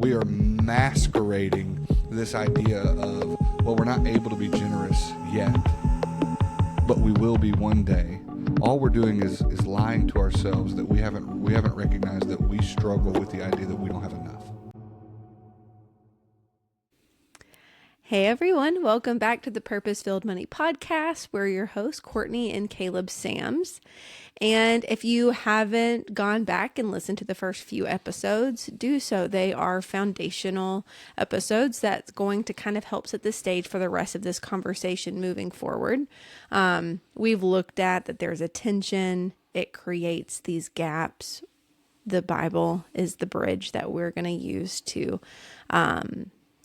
we are masquerading this idea of, well, we're not able to be generous yet, but we will be one day. All we're doing is lying to ourselves that we haven't recognized that we struggle with the idea that we don't have enough. Hey everyone, welcome back to the Purpose-Filled Money Podcast. We're your hosts, Courtney and Caleb Sams. And if you haven't gone back and listened to the first few episodes, do so. They are foundational episodes that's going to kind of help set the stage for the rest of this conversation moving forward. We've looked at that there's a tension. It creates these gaps. The Bible is the bridge that we're going to use to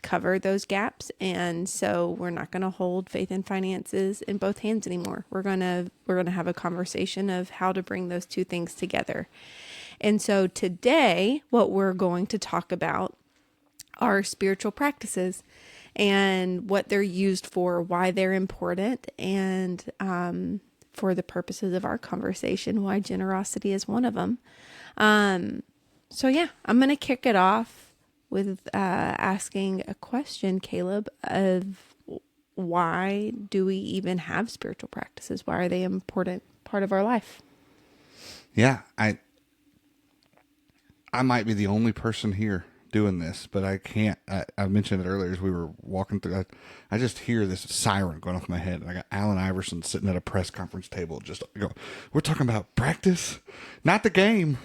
cover those gaps. And so we're not going to hold faith and finances in both hands anymore. We're going to have a conversation of how to bring those two things together. And so today, what we're going to talk about are spiritual practices and what they're used for, why they're important, and for the purposes of our conversation, why generosity is one of them. So yeah, I'm going to kick it off with asking a question, Caleb, of why do we even have spiritual practices? Why are they an important part of our life? Yeah, I might be the only person here doing this, but I can't. I mentioned it earlier as we were walking through. I just hear this siren going off my head, and I got Allen Iverson sitting at a press conference table. Just go, we're talking about practice, not the game.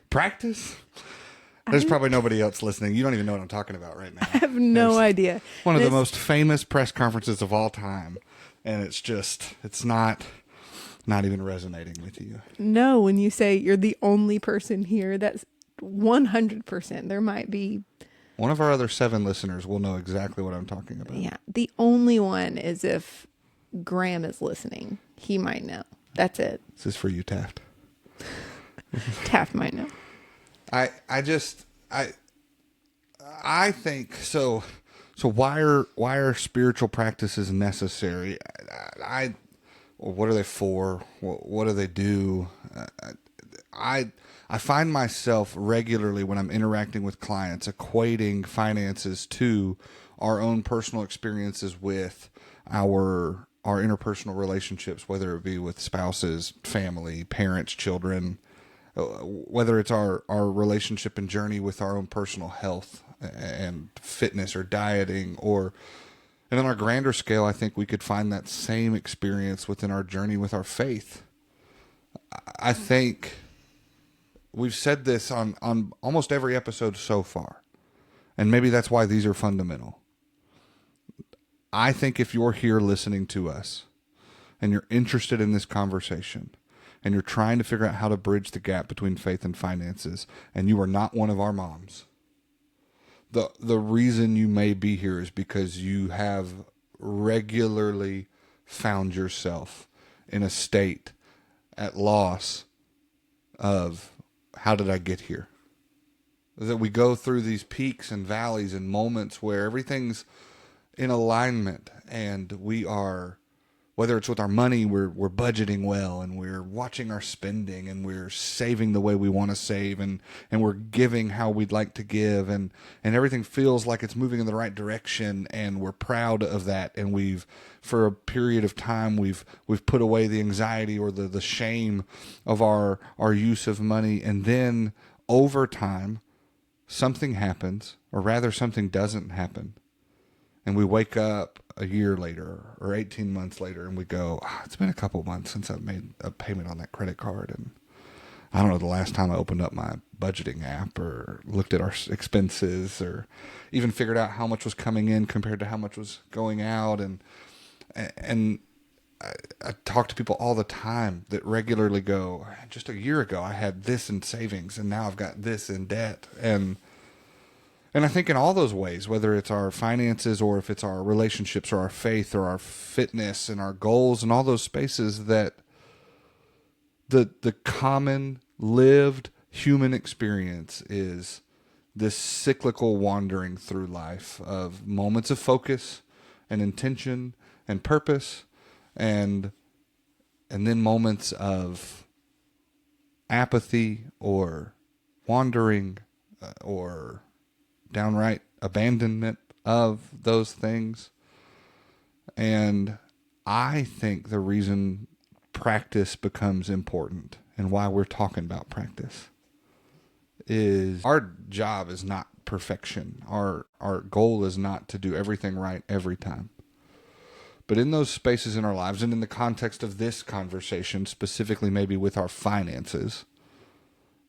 Practice. There's probably nobody else listening. You don't even know what I'm talking about right now. I have no idea. One of the most famous press conferences of all time. And it's not even resonating with you. No, when you say you're the only person here, that's 100%. There might be. One of our other 7 listeners will know exactly what I'm talking about. Yeah. The only one is if Graham is listening. He might know. That's it. This is for you, Taft. Taft might know. I think so. So why are spiritual practices necessary? What are they for? What do they do? I find myself regularly when I'm interacting with clients equating finances to our own personal experiences with our interpersonal relationships, whether it be with spouses, family, parents, children. Whether it's our relationship and journey with our own personal health and fitness or dieting, and on our grander scale, I think we could find that same experience within our journey with our faith. I think we've said this on almost every episode so far, and maybe that's why these are fundamental. I think if you're here listening to us and you're interested in this conversation, and you're trying to figure out how to bridge the gap between faith and finances, and you are not one of our moms, the reason you may be here is because you have regularly found yourself in a state at loss of, how did I get here? That we go through these peaks and valleys and moments where everything's in alignment, and we are, whether it's with our money, we're budgeting well, and we're watching our spending, and we're saving the way we want to save, and we're giving how we'd like to give, and everything feels like it's moving in the right direction, and we're proud of that. And we've, for a period of time, we've put away the anxiety or the shame of our use of money. And then over time, something happens, or rather something doesn't happen. And we wake up a year later or 18 months later, and we go, it's been a couple months since I've made a payment on that credit card. And I don't know the last time I opened up my budgeting app or looked at our expenses or even figured out how much was coming in compared to how much was going out. And I talk to people all the time that regularly go, just a year ago I had this in savings, and now I've got this in debt. And I think in all those ways, whether it's our finances or if it's our relationships or our faith or our fitness and our goals and all those spaces, that the common lived human experience is this cyclical wandering through life of moments of focus and intention and purpose, and then moments of apathy or wandering or downright abandonment of those things. And I think the reason practice becomes important and why we're talking about practice is our job is not perfection. Our goal is not to do everything right every time. But in those spaces in our lives, and in the context of this conversation, specifically maybe with our finances,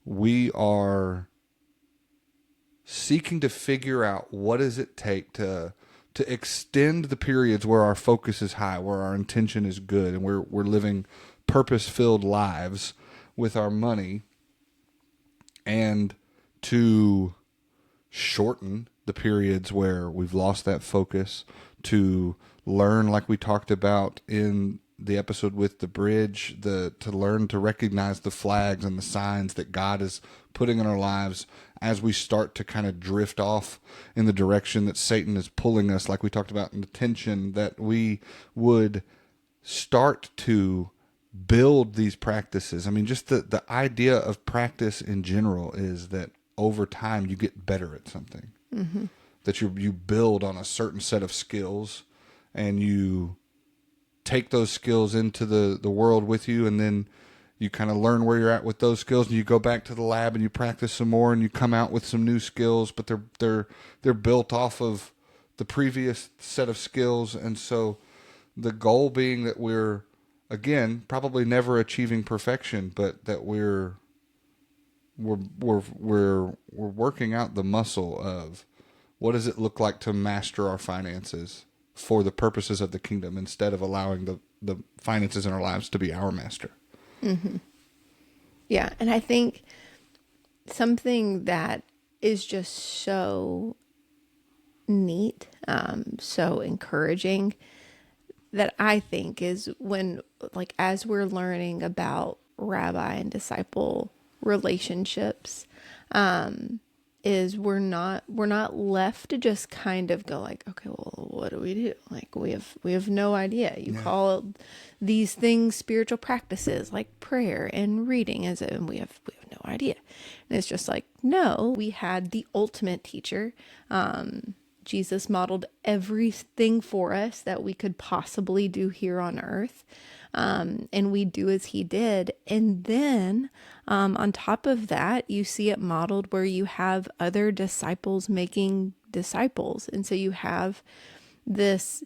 we are seeking to figure out what does it take to extend the periods where our focus is high, where our intention is good, and we're living purpose-filled lives with our money, and to shorten the periods where we've lost that focus, to learn, like we talked about in the episode with the bridge, to learn to recognize the flags and the signs that God is putting in our lives as we start to kind of drift off in the direction that Satan is pulling us, like we talked about in the tension, that we would start to build these practices. I mean, just the idea of practice in general is that over time you get better at something. Mm-hmm. That you build on a certain set of skills, and you take those skills into the world with you, and then you kind of learn where you're at with those skills, and you go back to the lab and you practice some more, and you come out with some new skills, but they're built off of the previous set of skills. And so the goal being that we're, again, probably never achieving perfection, but that we're working out the muscle of what does it look like to master our finances for the purposes of the kingdom, instead of allowing the finances in our lives to be our master. Mm-hmm. Yeah. And I think something that is just so neat, so encouraging, that I think is when, like, as we're learning about rabbi and disciple relationships, is we're not left to just kind of go like, okay, well, what do we do? Like, we have no idea. You call these things spiritual practices like prayer and reading, and we have no idea. And it's just like, no, we had the ultimate teacher. Jesus modeled everything for us that we could possibly do here on earth. And we do as he did. And then on top of that, you see it modeled where you have other disciples making disciples. And so you have these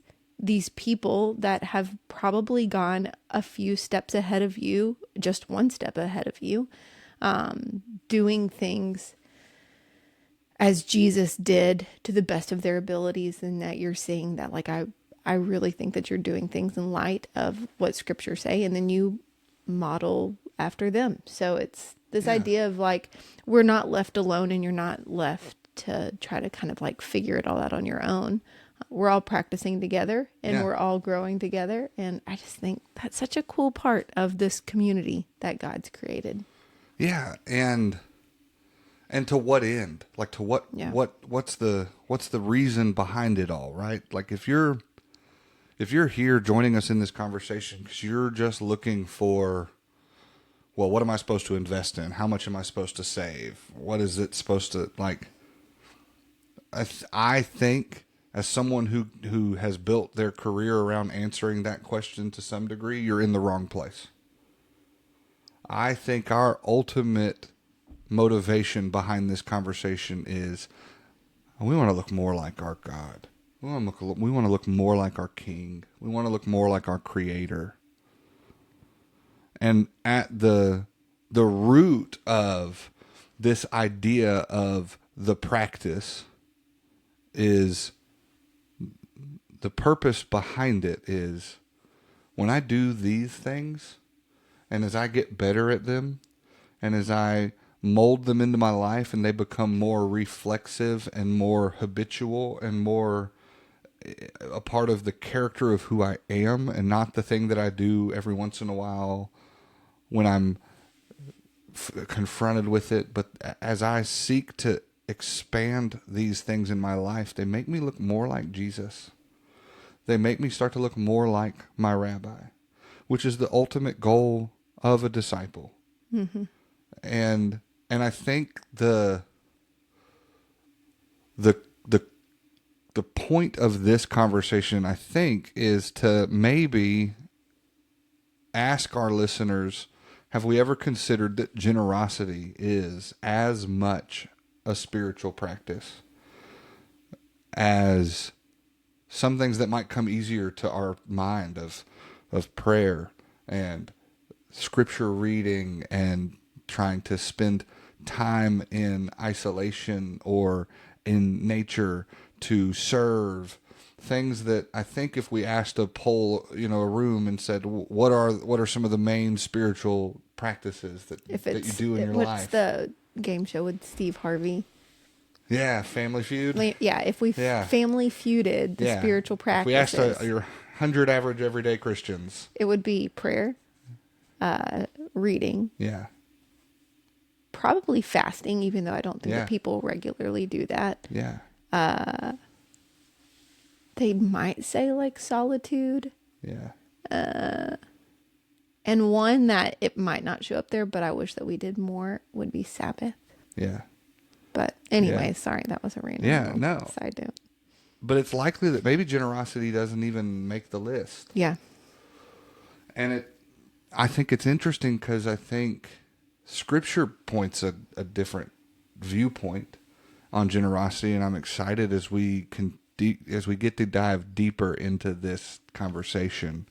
people that have probably gone a few steps ahead of you, just one step ahead of you, doing things as Jesus did to the best of their abilities. And that you're seeing that, like, I really think that you're doing things in light of what scripture say, and then you model after them. So it's this idea of, like, we're not left alone, and you're not left to try to kind of like figure it all out on your own. We're all practicing together, and we're all growing together. And I just think that's such a cool part of this community that God's created. Yeah. And to what end? Like, to what's the reason behind it all, right? Like, if you're here joining us in this conversation because you're just looking for, well, what am I supposed to invest in? How much am I supposed to save? What is it supposed to, like, I think as someone who has built their career around answering that question to some degree, you're in the wrong place. I think our ultimate motivation behind this conversation is we want to look more like our God. We want to look more like our King. We want to look more like our Creator. And at the root of this idea of the practice is, the purpose behind it is, when I do these things, and as I get better at them, and as I mold them into my life, and they become more reflexive and more habitual and more a part of the character of who I am, and not the thing that I do every once in a while when I'm confronted with it. But as I seek to expand these things in my life, they make me look more like Jesus. They make me start to look more like my rabbi, which is the ultimate goal of a disciple. Mm-hmm. And I think the the the the point of this conversation, I think, is to maybe ask our listeners, have we ever considered that generosity is as much a spiritual practice as some things that might come easier to our mind of prayer and scripture reading and trying to spend time in isolation or in nature to serve, things that I think if we asked a poll, a room and said, what are some of the main spiritual practices that you do in your life? What's the game show with Steve Harvey? Yeah, Family Feud. Yeah, if we family feuded the spiritual practices. If we asked your 100 average everyday Christians, it would be prayer, reading. Yeah. Probably fasting, even though I don't think that people regularly do that. Yeah. They might say like solitude. Yeah. And one that it might not show up there, but I wish that we did more, would be Sabbath. Yeah. But anyway, sorry, that was a random side note. But it's likely that maybe generosity doesn't even make the list. Yeah. And I think it's interesting because I think Scripture points a different viewpoint on generosity, and I'm excited as we get to dive deeper into this conversation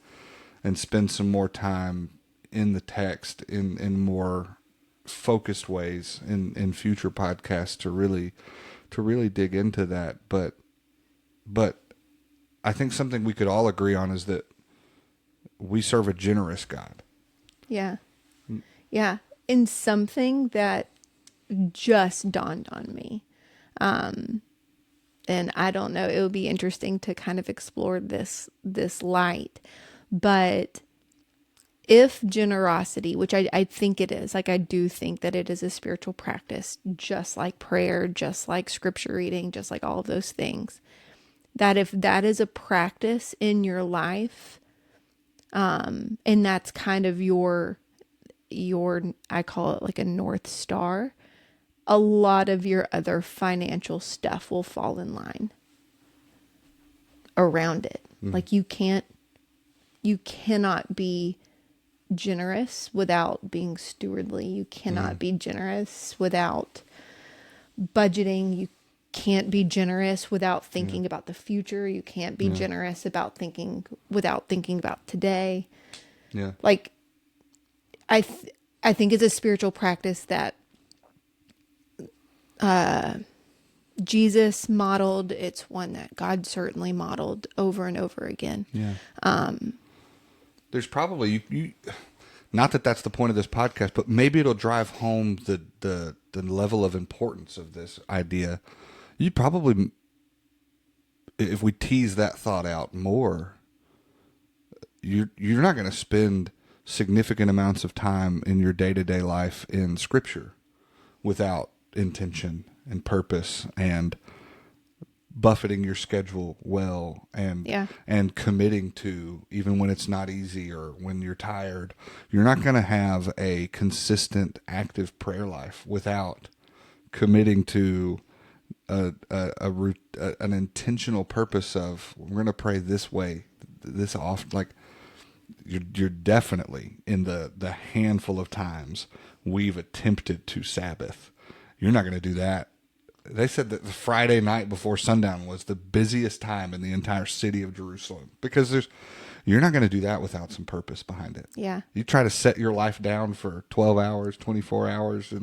and spend some more time in the text in more focused ways in future podcasts to really dig into that. But I think something we could all agree on is that we serve a generous God. Yeah. Yeah. In something that just dawned on me. And I don't know, it would be interesting to kind of explore this light. But if generosity, which I think it is, like I do think that it is a spiritual practice, just like prayer, just like scripture reading, just like all of those things, that if that is a practice in your life, and that's kind of your, I call it like a North Star, a lot of your other financial stuff will fall in line around it. Like you cannot be generous without being stewardly. You cannot be generous without budgeting. You can't be generous without thinking about the future. You can't be generous without thinking about today. Yeah. Like I think it's a spiritual practice that Jesus modeled. It's one that God certainly modeled over and over again. Yeah. There's probably you not that that's the point of this podcast, but maybe it'll drive home the level of importance of this idea. You probably, if we tease that thought out more, you're not going to spend significant amounts of time in your day-to-day life in Scripture without intention and purpose and buffeting your schedule well and committing to, even when it's not easy or when you're tired. You're not going to have a consistent active prayer life without committing to an intentional purpose of, we're going to pray this way, this often. Like you're definitely in the handful of times we've attempted to Sabbath. You're not going to do that. They said that the Friday night before sundown was the busiest time in the entire city of Jerusalem, because you're not going to do that without some purpose behind it. Yeah. You try to set your life down for 12 hours, 24 hours.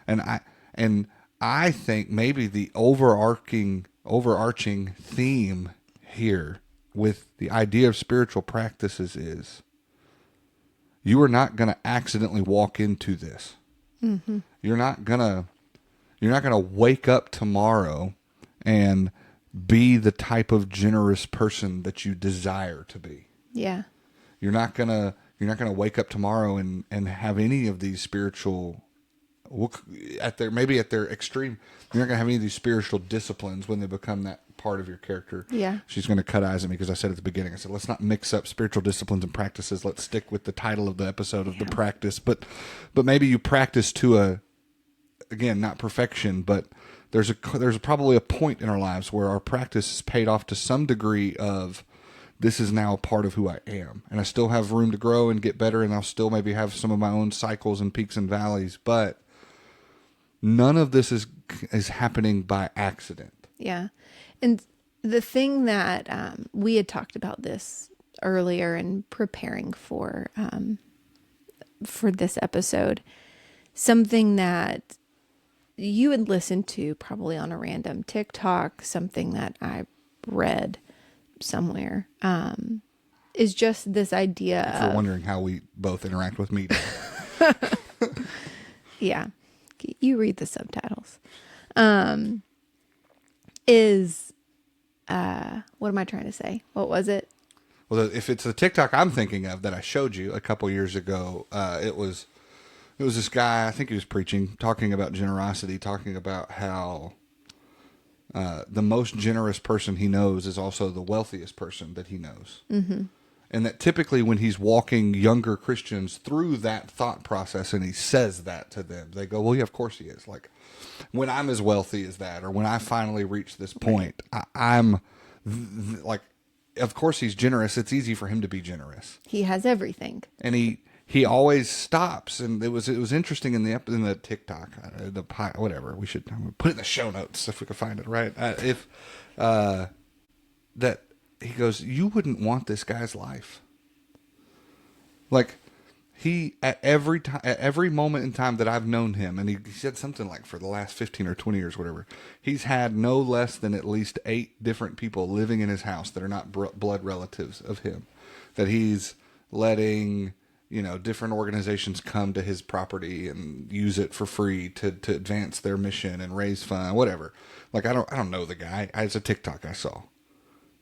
And I think maybe the overarching theme here with the idea of spiritual practices is you are not going to accidentally walk into this. Mm-hmm. You're not going to wake up tomorrow and be the type of generous person that you desire to be. Yeah. You're not going to wake up tomorrow and have any of these spiritual, at their extreme, you're not going to have any of these spiritual disciplines when they become that part of your character. Yeah. She's going to cut eyes at me because I said at the beginning, I said, let's not mix up spiritual disciplines and practices. Let's stick with the title of the episode of the practice. But maybe you practice to again, not perfection, but there's probably a point in our lives where our practice is paid off to some degree of, this is now a part of who I am, and I still have room to grow and get better, and I'll still maybe have some of my own cycles and peaks and valleys, but none of this is happening by accident. Yeah. And the thing that we had talked about this earlier in preparing for this episode, something that you had listened to probably on a random TikTok, something that I read somewhere, is just this idea If you're wondering how we both interact with media. Yeah, you read the subtitles. What am I trying to say? What was it? Well, if it's the TikTok I'm thinking of that I showed you a couple years ago, it was this guy, I think he was preaching, talking about generosity, talking about how the most generous person he knows is also the wealthiest person that he knows. Mm-hmm. And that typically when he's walking younger Christians through that thought process and he says that to them, they go, well, yeah, of course he is. Like, when I'm as wealthy as that, or when I finally reach this point, I'm like, of course he's generous. It's easy for him to be generous. He has everything. And he always stops. And it was interesting in the TikTok, whatever, we should put it in the show notes if we can find it, right? That he goes, you wouldn't want this guy's life. Like, he, at every moment in time that I've known him, and he said something like for the last 15 or 20 years, whatever, he's had no less than at least 8 different people living in his house that are not blood relatives of him, that he's letting, different organizations come to his property and use it for free to advance their mission and raise funds, whatever. Like, I don't know the guy. It's a TikTok I saw.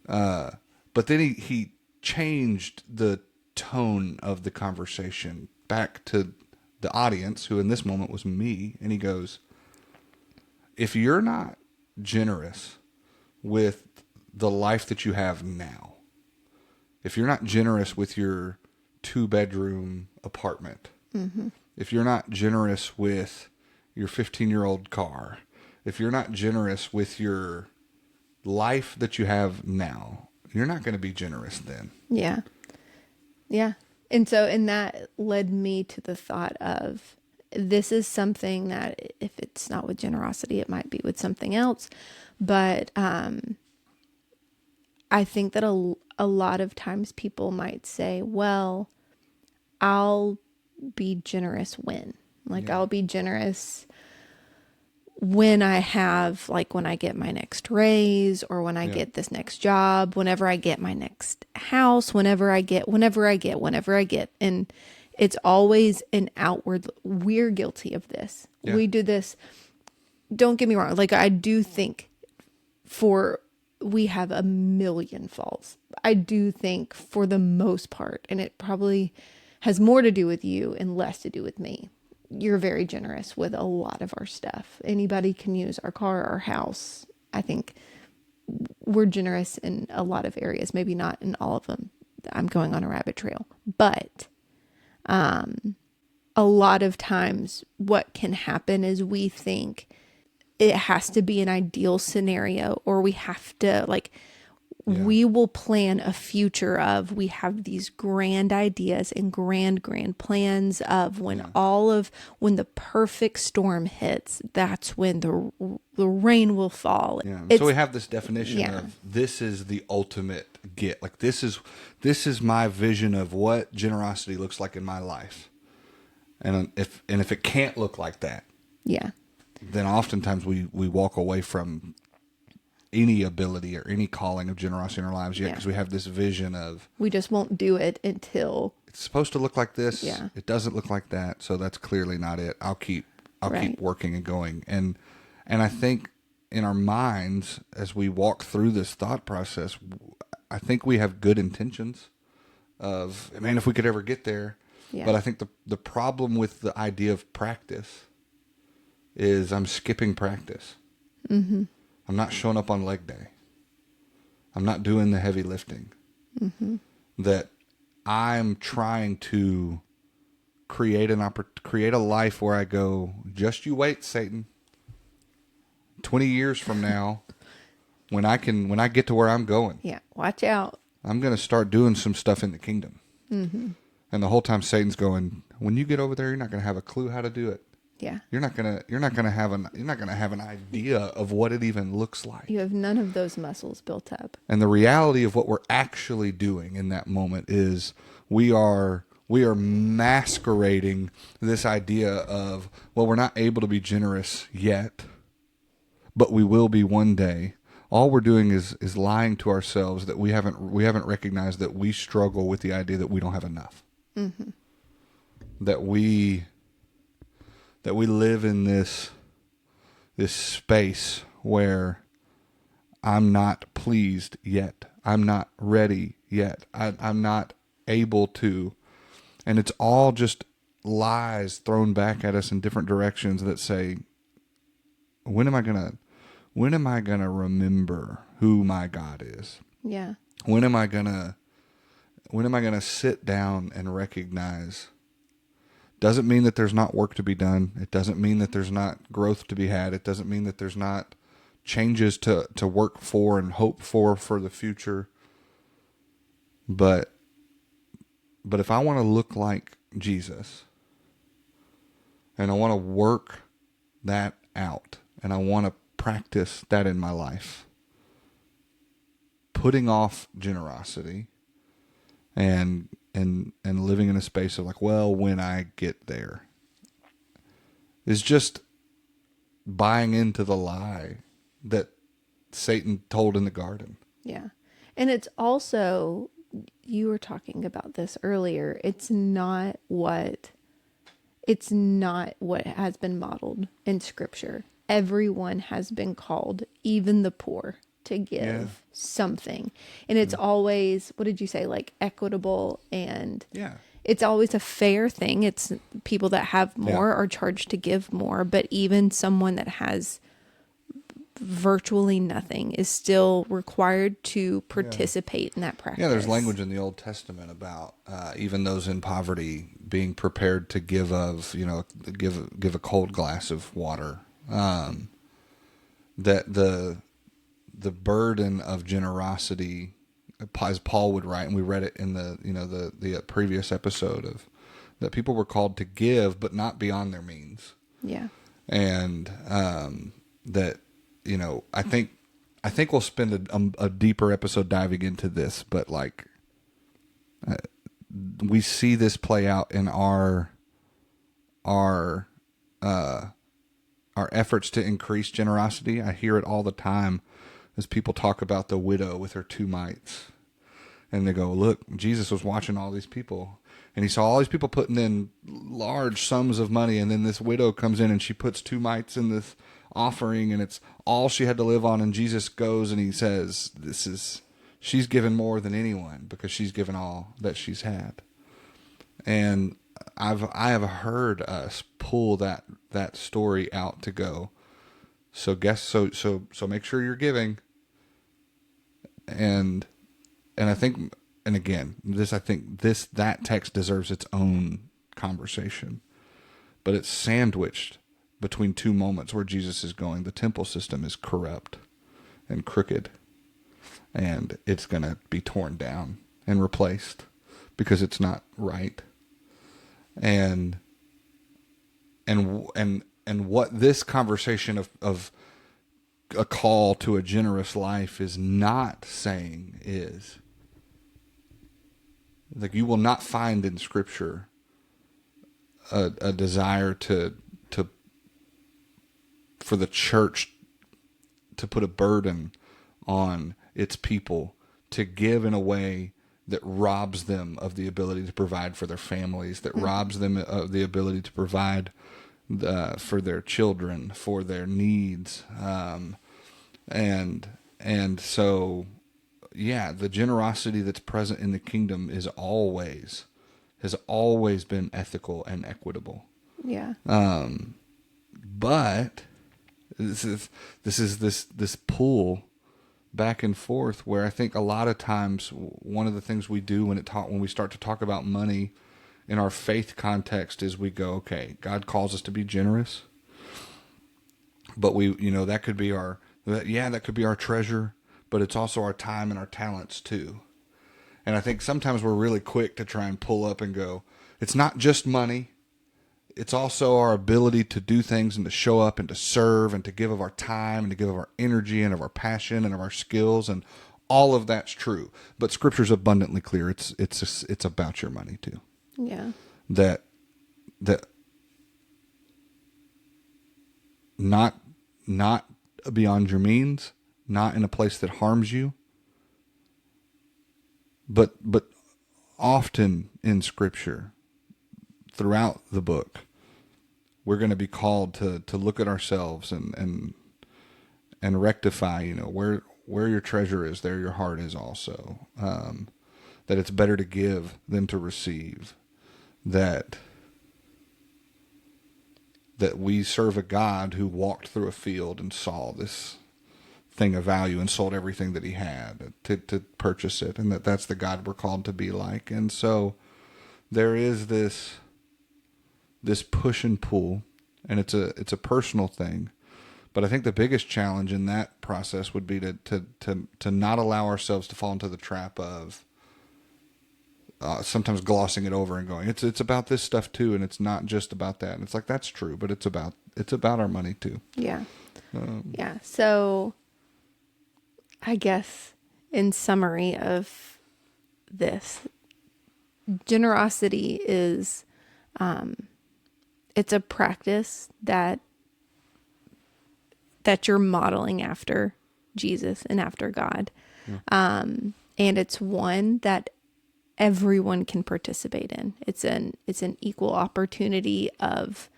But then he changed the tone of the conversation back to the audience, who in this moment was me. And he goes, if you're not generous with the life that you have now, if you're not generous with your 2-bedroom apartment, mm-hmm. if you're not generous with your 15-year-old car, if you're not generous with your life that you have now, you're not going to be generous then. Yeah. Yeah. And that led me to the thought of, this is something that if it's not with generosity, it might be with something else. But I think that a lot of times people might say, well, I'll be generous when? Like, yeah. I'll be generous when I have, like, when I get my next raise, or when I get this next job, whenever I get my next house, whenever I get. And it's always an outward, we're guilty of this. Yeah. We do this. Don't get me wrong. Like, I do think we have a million faults. I do think for the most part, and it probably has more to do with you and less to do with me. You're very generous with a lot of our stuff. Anybody can use our car, our house. I think we're generous in a lot of areas, maybe not in all of them. I'm going on a rabbit trail, but a lot of times what can happen is we think it has to be an ideal scenario, or we have to, like, we will plan a future of, we have these grand ideas and grand plans of when when the perfect storm hits, that's when the rain will fall. Yeah. So we have this definition of, this is the ultimate get. Like, this is my vision of what generosity looks like in my life. And if it can't look like that, then oftentimes we walk away from any ability or any calling of generosity in our lives yet, because we have this vision of, we just won't do it until it's supposed to look like this. It doesn't look like that, so that's clearly not it. I'll keep working and going. And I think in our minds, as we walk through this thought process, I think we have good intentions of, man, if we could ever get there. But I think the problem with the idea of practice is I'm skipping practice. Mm-hmm. I'm not showing up on leg day. I'm not doing the heavy lifting. Mm-hmm. That I'm trying to create a life where I go, just you wait, Satan. 20 years from now, when I get to where I'm going, Yeah, watch out. I'm going to start doing some stuff in the kingdom. Mm-hmm. And the whole time Satan's going, when you get over there, you're not going to have a clue how to do it. Yeah. You're not going to have an idea of what it even looks like. You have none of those muscles built up. And the reality of what we're actually doing in that moment is we are masquerading this idea of, well, we're not able to be generous yet, but we will be one day. All we're doing is lying to ourselves that we haven't recognized that we struggle with the idea that we don't have enough. Mm-hmm. That we live in this space where I'm not pleased yet. I'm not ready yet. I'm not able to. And it's all just lies thrown back at us in different directions that say, when am I gonna remember who my God is? Yeah. When am I gonna sit down and recognize? Doesn't mean that there's not work to be done. It doesn't mean that there's not growth to be had. It doesn't mean that there's not changes to work for and hope for the future. But if I want to look like Jesus, and I want to work that out, and I want to practice that in my life, putting off generosity and living in a space of like, well, when I get there, is just buying into the lie that Satan told in the garden. Yeah. And it's also, you were talking about this earlier, it's not what has been modeled in Scripture. Everyone has been called, even the poor, to give something. And it's always, what did you say, like equitable, and it's always a fair thing. It's people that have more are charged to give more, but even someone that has virtually nothing is still required to participate in that practice. Yeah, there's language in the Old Testament about even those in poverty being prepared to give a cold glass of water. That the burden of generosity, as Paul would write, and we read it in the previous episode, of that people were called to give, but not beyond their means. Yeah. And that, I think we'll spend a deeper episode diving into this, but like we see this play out in our efforts to increase generosity. I hear it all the time as people talk about the widow with her 2 mites. And they go, look, Jesus was watching all these people, and he saw all these people putting in large sums of money, and then this widow comes in and she puts 2 mites in this offering, and it's all she had to live on. And Jesus goes and he says, she's given more than anyone because she's given all that she's had. And I have heard us pull that story out to go, so make sure you're giving. And I think, and again, that text deserves its own conversation, but it's sandwiched between 2 moments where Jesus is going, the temple system is corrupt and crooked, and it's going to be torn down and replaced because it's not right. And what this conversation of a call to a generous life is not saying is, like, you will not find in Scripture a desire for the church to put a burden on its people to give in a way that robs them of the ability to provide for their families, that robs them of the ability to provide for their children, for their needs. And so, the generosity that's present in the kingdom has always been ethical and equitable. Yeah. But this is this pull back and forth where I think a lot of times one of the things we do when we start to talk about money in our faith context is we go, okay, God calls us to be generous, But that could be that could be our treasure, but it's also our time and our talents too. And I think sometimes we're really quick to try and pull up and go, it's not just money. It's also our ability to do things and to show up and to serve and to give of our time and to give of our energy and of our passion and of our skills, and all of that's true. But Scripture's abundantly clear. It's about your money too. Yeah. That not beyond your means, not in a place that harms you, but often in Scripture, throughout the book, we're going to be called to look at ourselves and rectify, where your treasure is, there your heart is also. That it's better to give than to receive. That we serve a God who walked through a field and saw this thing of value and sold everything that he had to purchase it, and that's the God we're called to be like. And so there is this push and pull, and it's a personal thing. But I think the biggest challenge in that process would be to not allow ourselves to fall into the trap of sometimes glossing it over and going, it's about this stuff too, and it's not just about that. And it's like, that's true, but it's about our money too. Yeah. Yeah. So I guess in summary of this, generosity is, it's a practice that you're modeling after Jesus and after God. Yeah. And it's one that everyone can participate in. It's an equal opportunity of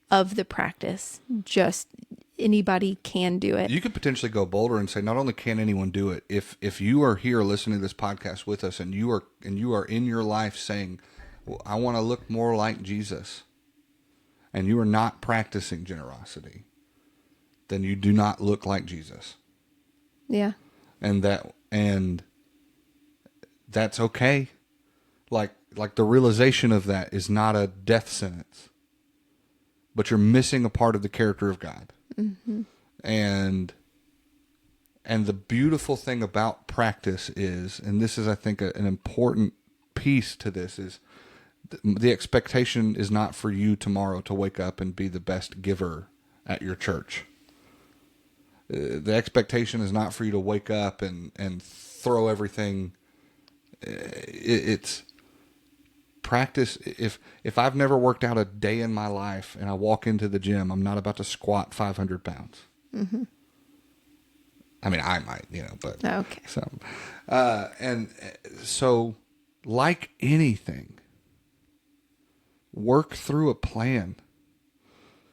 the practice. Just anybody can do it. You could potentially go bolder and say, not only can anyone do it, if you are here listening to this podcast with us and you are in your life saying, well, I want to look more like Jesus, and you are not practicing generosity, then you do not look like Jesus. Yeah. And that's okay. Like the realization of that is not a death sentence, but you're missing a part of the character of God. Mm-hmm. And the beautiful thing about practice is, and this is, I think, an important piece to this, is the expectation is not for you tomorrow to wake up and be the best giver at your church. The expectation is not for you to wake up and throw everything. It's practice. If I've never worked out a day in my life and I walk into the gym, I'm not about to squat 500 pounds. Mm-hmm. I mean, I might, but okay. And so, like anything, work through a plan.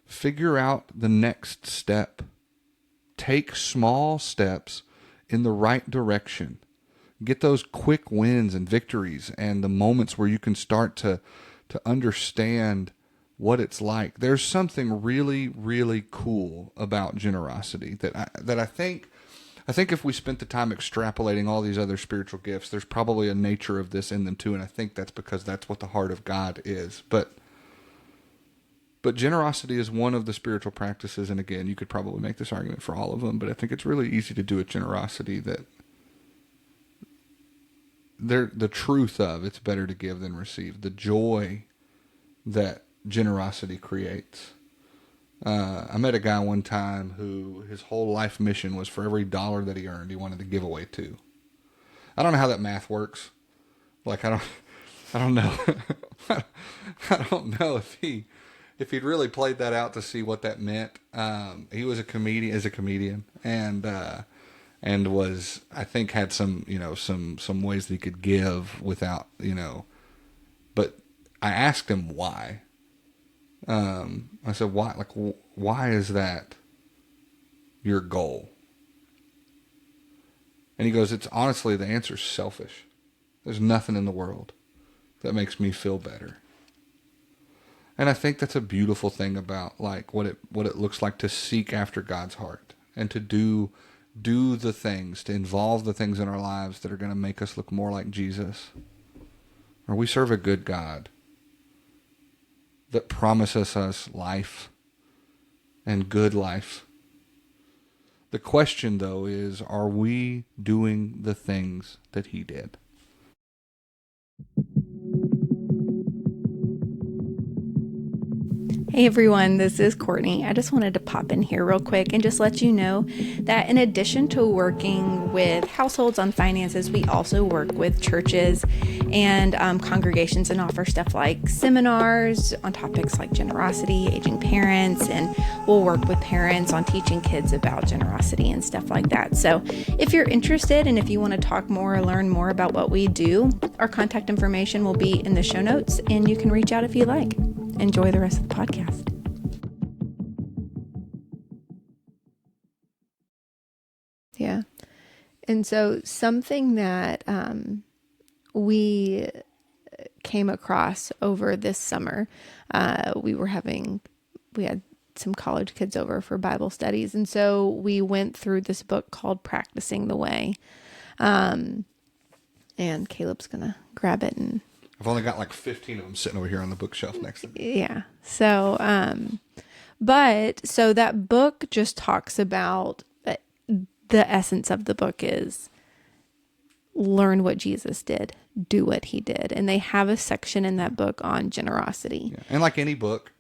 Figure out the next step. Take small steps in the right direction. Get those quick wins and victories and the moments where you can start to understand what it's like. There's something really, really cool about generosity that I think if we spent the time extrapolating all these other spiritual gifts, there's probably a nature of this in them too, and I think that's because that's what the heart of God is. But generosity is one of the spiritual practices, and again, you could probably make this argument for all of them, but I think it's really easy to do with generosity that the truth of it's better to give than receive. The joy that generosity creates. I met a guy one time who his whole life mission was for every dollar that he earned, he wanted to give away to. I don't know how that math works. Like, I don't know. I don't know if he'd really played that out to see what that meant. He was a comedian, and was, I think, had some ways that he could give without, but I asked him why. I said, why? Like, why is that your goal? And he goes, it's honestly, the answer's selfish. There's nothing in the world that makes me feel better. And I think that's a beautiful thing about like what it looks like to seek after God's heart and to do the things, to involve the things in our lives that are going to make us look more like Jesus. Or we serve a good God that promises us life and good life The question, though, is, are we doing the things that he did? Hey everyone, this is Courtney. I just wanted to pop in here real quick and just let you know that in addition to working with households on finances, we also work with churches and congregations and offer stuff like seminars on topics like generosity, aging parents, and we'll work with parents on teaching kids about generosity and stuff like that. So if you're interested and if you want to talk more or learn more about what we do, our contact information will be in the show notes and you can reach out if you like. Enjoy the rest of the podcast. Yeah. And so something that we came across over this summer, we had some college kids over for Bible studies. And so we went through this book called Practicing the Way. And Caleb's going to grab it and I've only got like 15 of them sitting over here on the bookshelf next to me. yeah. So, so that book just talks about the essence of the book is learn what Jesus did, do what he did. And they have a section in that book on generosity. Yeah. And like any book,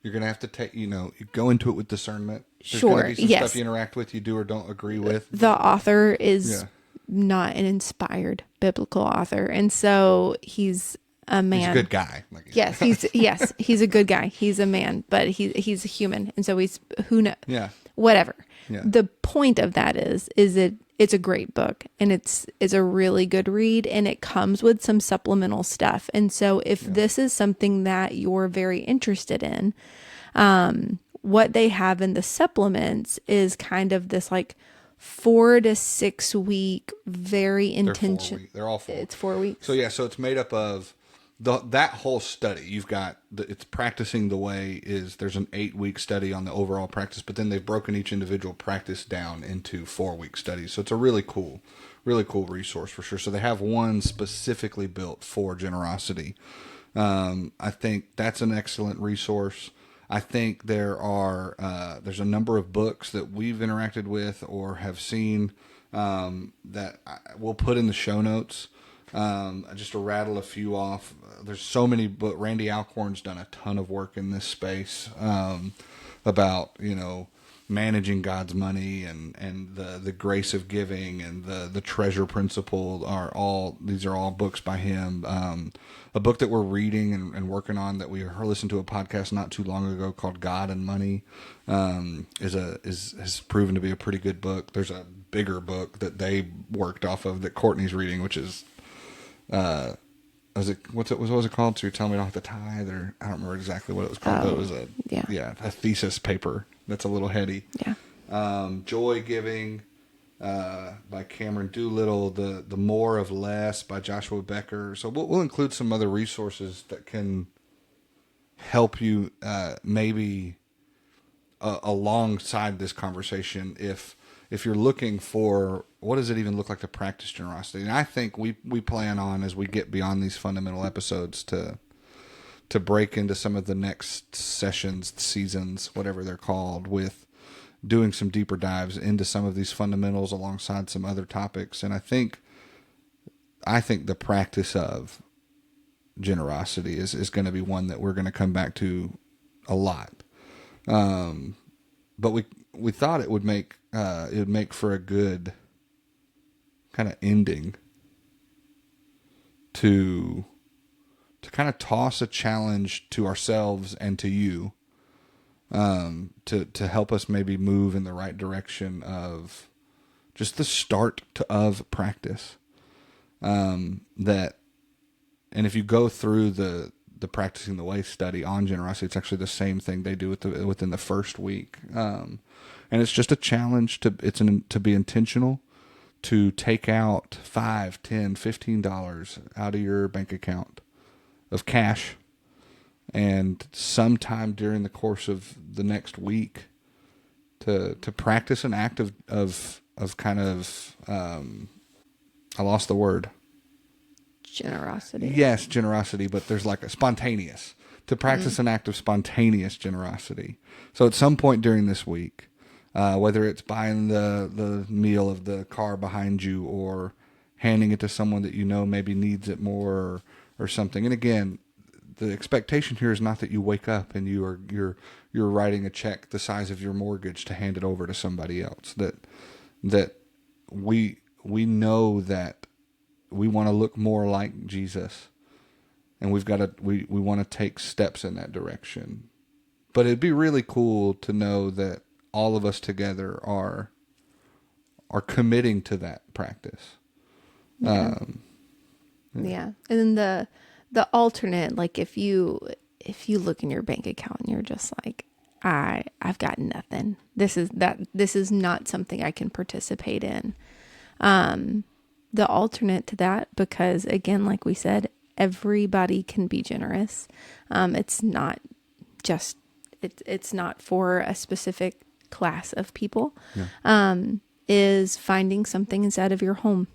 you're going to have to take, you go into it with discernment. There's Sure. going to be some Yes. stuff you interact with, you do or don't agree with. The author is not an inspired biblical author. And so he's a man. He's a good guy. Yes, he's a good guy. He's a man, but he's a human. And so who knows? Yeah. Whatever. Yeah. The point of that is it's a great book and it's a really good read and it comes with some supplemental stuff. And so if this is something that you're very interested in, what they have in the supplements is kind of this like 4 to 6 week, very intentional. They're all 4. It's 4 weeks. So it's made up of that whole study. You've got it's Practicing the Way there's an 8-week study on the overall practice, but then they've broken each individual practice down into 4-week studies. So it's a really cool resource for sure. So they have one specifically built for generosity. I think that's an excellent resource. I think there's a number of books that we've interacted with or have seen that we'll put in the show notes. Just to rattle a few off, there's so many, but Randy Alcorn's done a ton of work in this space about managing God's money and the grace of giving and the treasure principle these are all books by him. A book that we're reading and working on that we listened to a podcast not too long ago called God and Money has proven to be a pretty good book. There's a bigger book that they worked off of that Courtney's reading, which is what was it called? So you're telling me I don't have to tithe, or I don't remember exactly what it was called, but it was a thesis paper that's a little heady. Yeah. Joy Giving by Cameron Doolittle, the More of Less by Joshua Becker. So we'll include some other resources that can help you maybe alongside this conversation if you're looking for what does it even look like to practice generosity. And I think we plan on, as we get beyond these fundamental episodes, to break into some of the next sessions, seasons, whatever they're called, with doing some deeper dives into some of these fundamentals alongside some other topics. And I think the practice of generosity is going to be one that we're going to come back to a lot. But we thought it would make for a good kind of ending to kind of toss a challenge to ourselves and to you, to help us maybe move in the right direction of just the start of practice. And if you go through the Practicing the Way study on generosity, it's actually the same thing they do within the first week. And it's just a challenge to be intentional, to take out $5, $10, $15 out of your bank account of cash, and sometime during the course of the next week to practice an act of kind of I lost the word. Generosity. Yes, generosity, but there's like a spontaneous. To practice an act of spontaneous generosity. So at some point during this week, whether it's buying the meal of the car behind you or handing it to someone that you know maybe needs it more or something. And again, the expectation here is not that you wake up and you're writing a check the size of your mortgage to hand it over to somebody else. That we know that we want to look more like Jesus, and we want to take steps in that direction. But it'd be really cool to know that all of us together are committing to that practice. Yeah. Yeah. And then the alternate, like if you look in your bank account and you're just like, I've got nothing. This is not something I can participate in. The alternate to that, because again, like we said, everybody can be generous. It's not just, it's not for a specific class of people. Yeah. Is finding something inside of your home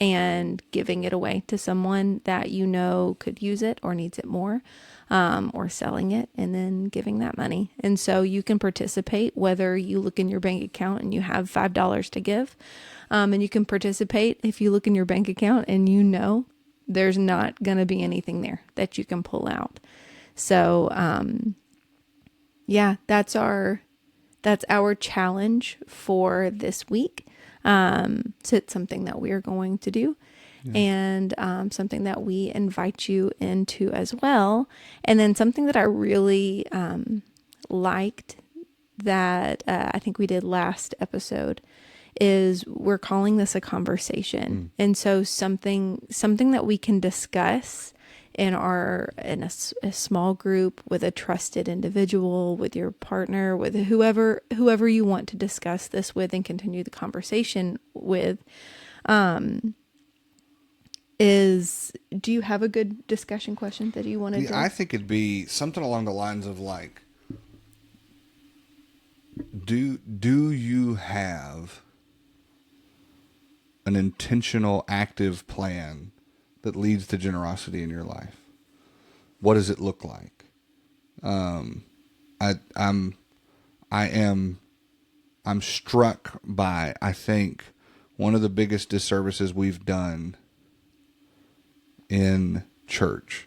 and giving it away to someone that you know could use it or needs it more, or selling it and then giving that money. And so you can participate whether you look in your bank account and you have $5 to give, and you can participate if you look in your bank account and you know there's not going to be anything there that you can pull out. So, yeah, that's our challenge for this week. So it's something that we are going to do, and something that we invite you into as well. And then something that I really liked that I think we did last episode is we're calling this a conversation. And so something that we can discuss in a small group with a trusted individual, with your partner, with whoever you want to discuss this with and continue the conversation with, do you have a good discussion question that you want to do? I think it'd be something along the lines of like, do you have an intentional, active plan that leads to generosity in your life? What does it look like? I'm struck by, I think, one of the biggest disservices we've done in church.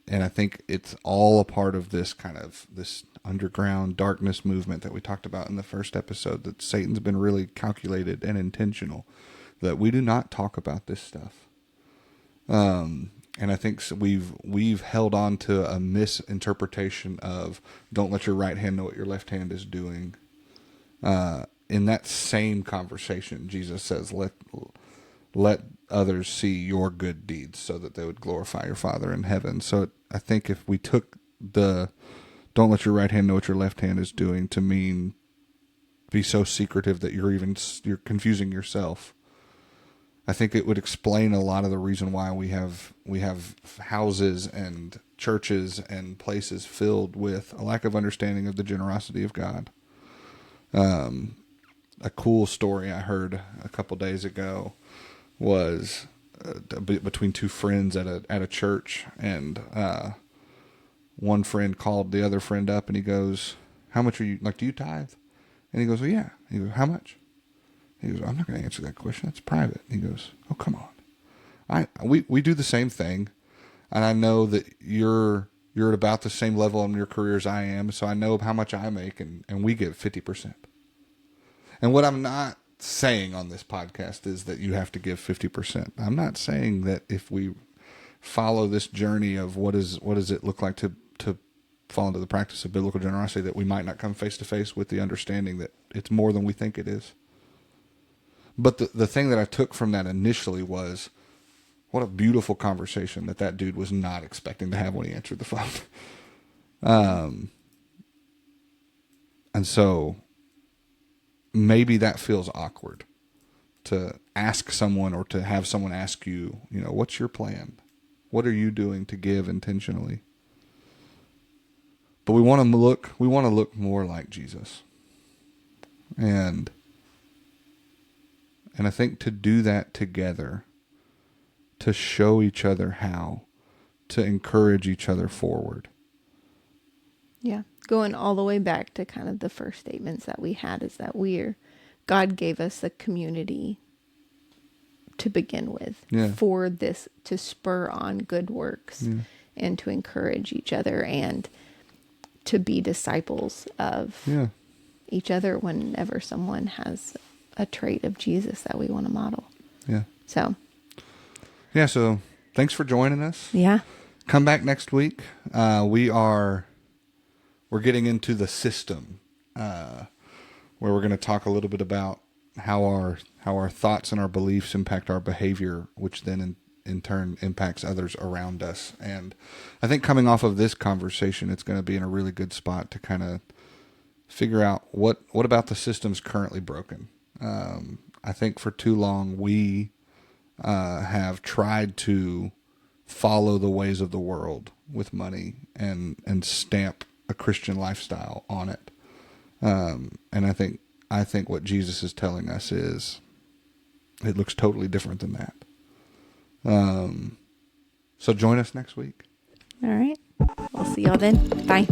And I think it's all a part of this kind of this underground darkness movement that we talked about in the first episode, that Satan's been really calculated and intentional, that we do not talk about this stuff. And I think we've held on to a misinterpretation of don't let your right hand know what your left hand is doing. In that same conversation, Jesus says, let others see your good deeds so that they would glorify your Father in heaven. So I think if we took the don't let your right hand know what your left hand is doing to mean be so secretive that you're confusing yourself, I think it would explain a lot of the reason why we have houses and churches and places filled with a lack of understanding of the generosity of God. A cool story I heard a couple days ago was between two friends at a church, and one friend called the other friend up and he goes, "How much are you, like, do you tithe?" And he goes, "Well, yeah." He goes, "How much?" He goes, "I'm not going to answer that question. That's private." He goes, "Oh, come on. We do the same thing. And I know that you're at about the same level in your career as I am. So I know how much I make, and we give 50%. And what I'm not saying on this podcast is that you have to give 50%. I'm not saying that if we follow this journey of what does it look like to fall into the practice of biblical generosity, that we might not come face to face with the understanding that it's more than we think it is. But the thing that I took from that initially was, what a beautiful conversation that dude was not expecting to have when he answered the phone. And so maybe that feels awkward to ask someone, or to have someone ask you, what's your plan? What are you doing to give intentionally? But we want to look more like Jesus. And I think to do that together, to show each other how, to encourage each other forward. Yeah. Going all the way back to kind of the first statements that we had is that God gave us a community to begin with for this, to spur on good works and to encourage each other and to be disciples of each other whenever someone has a trait of Jesus that we want to model. Yeah. So thanks for joining us. Yeah. Come back next week. We're getting into the system, where we're going to talk a little bit about how our thoughts and our beliefs impact our behavior, which then in turn impacts others around us. And I think coming off of this conversation, it's going to be in a really good spot to kind of figure out what about the system's currently broken. I think for too long we have tried to follow the ways of the world with money and stamp a Christian lifestyle on it. And I think what Jesus is telling us is it looks totally different than that. So join us next week. All right. We'll see y'all then. Bye.